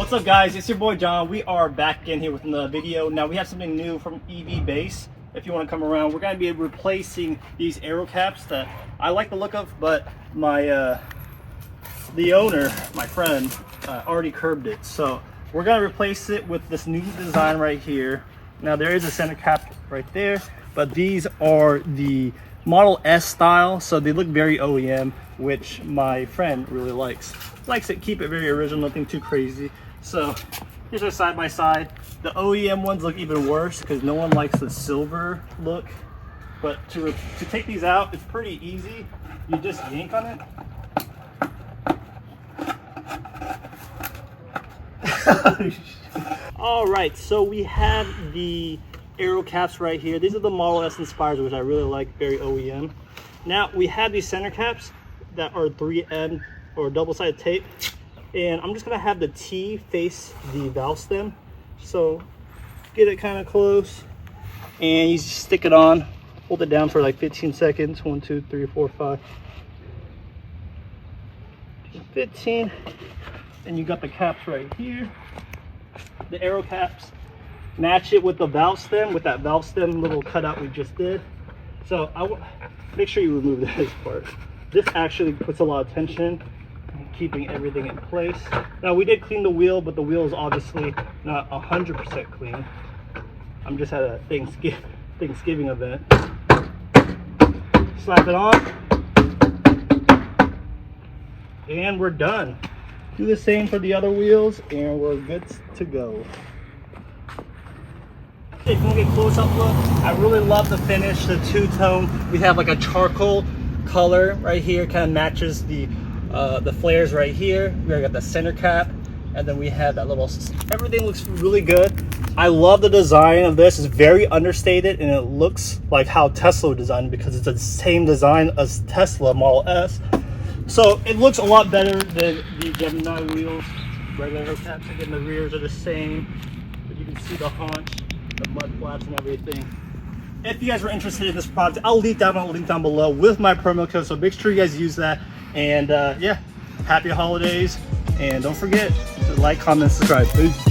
What's up guys, it's your boy John. We are back in here with another video. Now we have something new from EV Base. If you want to come around, we're going to be replacing these aero caps that I like the look of, but my the owner, my friend, already curbed it. So we're going to replace it with this new design right here. Now there is a center cap right there, but these are the Model S style, so they look very OEM, which my friend really likes it. Keep it very original, nothing too crazy. So here's our side by side. The OEM ones look even worse because no one likes the silver look, but to take these out, it's pretty easy. You just yank on it. All right, so we have the aero caps right here. These are the Model S inspired, which I really like, very OEM. Now we have these center caps that are 3M or double-sided tape, and I'm just gonna have the T face the valve stem. So get it kind of close, and you just stick it on, hold it down for like 15 seconds. 1, 2, 3, 4, 5, 15, and you got the caps right here, the aero caps. Match it with the valve stem, with that valve stem little cutout we just did. So make sure you remove this part. This actually puts a lot of tension, keeping everything in place. Now we did clean the wheel, but the wheel is obviously not 100% clean. I'm just at a Thanksgiving event. Slap it on, and we're done. Do the same for the other wheels, and we're good to go. If you want to get close up look, I really love the finish, the two-tone. We have like a charcoal color right here, kind of matches the flares right here. We got the center cap, and then we have that little, everything looks really good. I love the design of this. It's very understated, and it looks like how Tesla designed, because it's the same design as Tesla Model S. So it looks a lot better than the Gemini wheels. Regular caps, again, the rears are the same, but you can see the haunch, the mud flaps and everything. If you guys are interested in this product, I'll link down below with my promo code, so make sure you guys use that. And yeah, happy holidays, and don't forget to like, comment, subscribe. Peace.